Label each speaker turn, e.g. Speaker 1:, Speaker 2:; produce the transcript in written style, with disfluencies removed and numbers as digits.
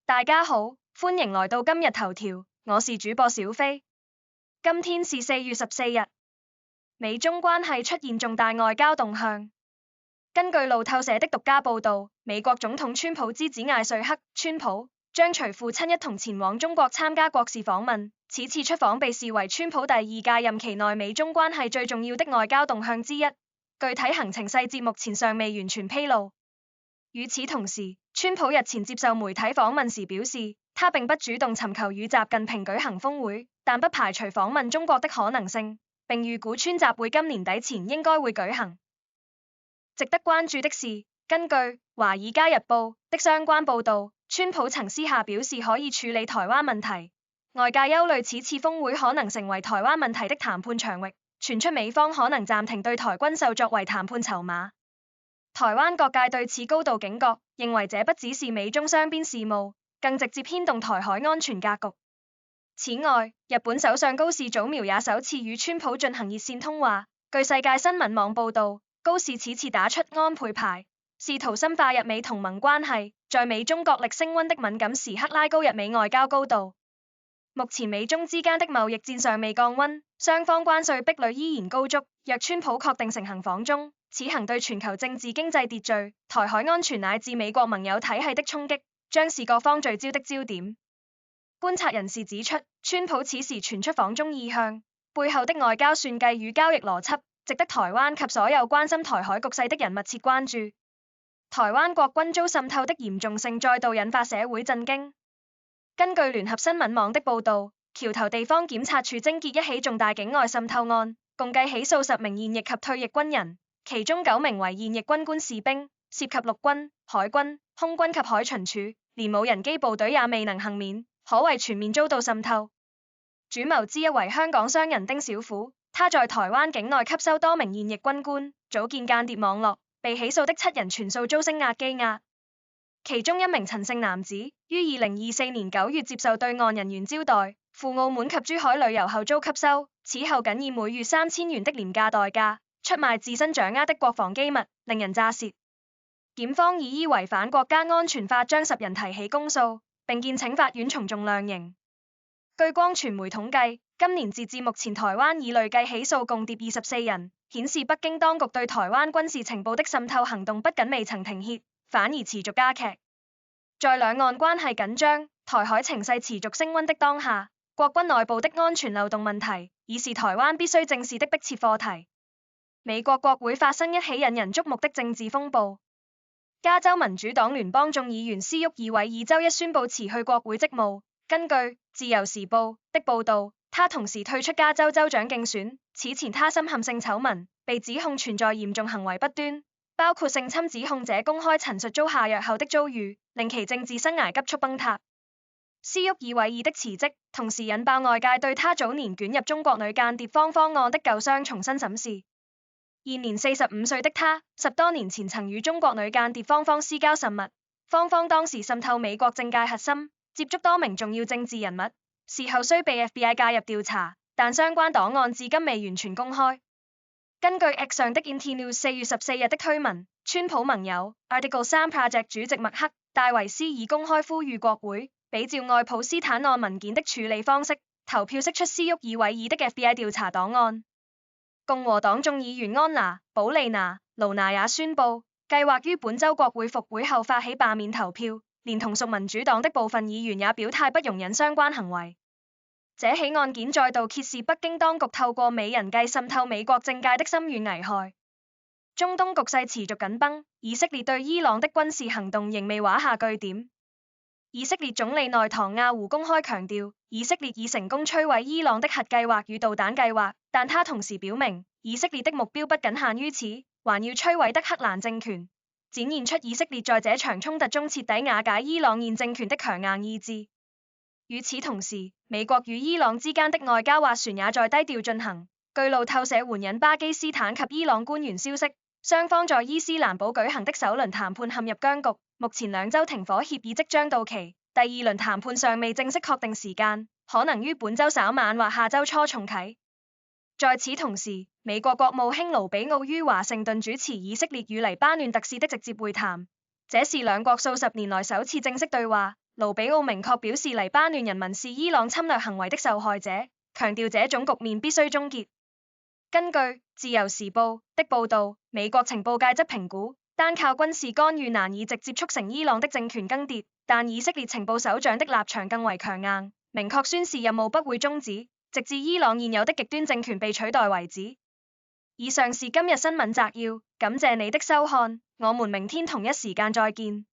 Speaker 1: 大家好，歡迎來到今日頭條，我是主播小飛。今天是4月14日，美中關係出現重大外交動向。根據路透社的獨家報道，美國總統川普之子艾瑞克（川普）將隨父親一同前往中國參加國事訪問。此次出訪被視為川普第二屆任期內美中關係最重要的外交動向之一。具體行程細節目前尚未完全披露。與此同時，川普日前接受媒體訪問時表示，他並不主動尋求與習近平舉行峰會，但不排除訪問中國的可能性，並預估川習會今年底前應該會舉行。值得關注的是，根據《華爾街日報》的相關報導，川普曾私下表示可以處理台灣問題，外界憂慮此次峰會可能成為台灣問題的談判場域，傳出美方可能暫停對台軍售作為談判籌碼。台灣各界對此高度警覺，認為這不只是美中雙邊事務，更直接牽動台海安全格局。此外，日本首相高市早苗也首次與川普進行熱線通話。據世界新聞網報道，高市此次打出安倍牌，試圖深化日美同盟關係，在美中角力升溫的敏感時刻拉高日美外交高度。目前美中之間的貿易戰尚未降溫，雙方關稅壁壘依然高築。若川普確定成行訪中，此行對全球政治經濟秩序、台海安全乃至美國盟友體系的衝擊，將是各方聚焦的焦點。觀察人士指出，川普此時傳出訪中意向，背後的外交算計與交易邏輯，值得台灣及所有關心台海局勢的人密切關注。台灣國軍遭滲透的嚴重性再度引發社會震驚。根據聯合新聞網的報導，橋頭地方檢察處偵結一起重大境外滲透案，共計起訴10名現役及退役軍人，其中9名為現役軍官士兵，涉及陸軍、海軍、空軍及海巡署，連無人機部隊也未能幸免，可謂全面遭到滲透。主謀之一為香港商人丁小虎，他在台灣境內吸收多名現役軍官，組建間諜網絡，被起訴的7人全數遭聲押羈押。其中一名陳姓男子於2024年9月接受對岸人員招待，赴澳門及珠海旅遊後遭吸收，此後僅以每月3000元的廉價代價出賣自身掌握的國防機密，令人咋舌。檢方以依違反國家安全法將10人提起公訴，並建請法院從重量刑。據光傳媒統計，今年截至目前台灣已累計起訴共諜24人，顯示北京當局對台灣軍事情報的滲透行動不僅未曾停歇，反而持續加劇。在兩岸關係緊張、台海情勢持續升溫的當下，國軍內部的安全漏洞問題已是台灣必須正視的迫切課題。美國國會發生一起引人矚目的政治風暴，加州民主黨聯邦眾議員斯沃爾韋爾周一宣布辭去國會職務。根據《自由時報》的報道，他同時退出加州州長競選。此前他深陷性醜聞，被指控存在嚴重行為不端，包括性侵指控者公開陳述遭下藥後的遭遇，令其政治生涯急速崩塌。斯沃爾韋爾的辭職，同時引爆外界對他早年捲入中國女間諜方案的舊傷重新審視。現年45歲的他，10多年前曾與中國女間諜方私交甚密，方當時滲透美國政界核心，接觸多名重要政治人物，事後雖被 FBI 介入調查，但相關檔案至今未完全公開。根據 X 上的 InterNews 4月14日的推文，川普盟友 Article 3 Project 主席麥克戴維斯已公開呼籲國會比照愛普斯坦案文件的處理方式，投票釋出斯沃爾韋爾的 FBI 調查檔案。共和黨眾議員安娜·保利娜·盧娜也宣布，計劃於本週國會復會後發起罷免投票，連同屬民主黨的部分議員也表態不容忍相關行為。這起案件再度揭示北京當局透過美人計滲透美國政界的深遠危害。中東局勢持續緊繃，以色列對伊朗的軍事行動仍未畫下句點。以色列總理內塔尼亞胡公開強調，以色列已成功摧毀伊朗的核計劃與導彈計劃，但他同時表明，以色列的目標不僅限於此，還要摧毀德黑蘭政權，展現出以色列在這場衝突中徹底瓦解伊朗現政權的強硬意志。與此同時，美國與伊朗之間的外交斡旋也在低調進行。據路透社援引巴基斯坦及伊朗官員消息，雙方在伊斯蘭堡舉行的首輪談判陷入僵局，目前2週停火協議即將到期，第2輪談判尚未正式確定時間，可能於本週稍晚或下週初重啟。在此同時，美國國務卿盧比奧於華盛頓主持以色列與黎巴嫩特使的直接會談，這是兩國數十年來首次正式對話。盧比奧明確表示黎巴嫩人民是伊朗侵略行為的受害者，強調這種局面必須終結。根據《自由時報》的報導，美國情報界則評估，單靠軍事干預難以直接促成伊朗的政權更迭，但以色列情報首長的立場更為強硬，明確宣示任務不會終止，直至伊朗現有的極端政權被取代為止。以上是今日新聞摘要，感謝你的收看，我們明天同一時間再見。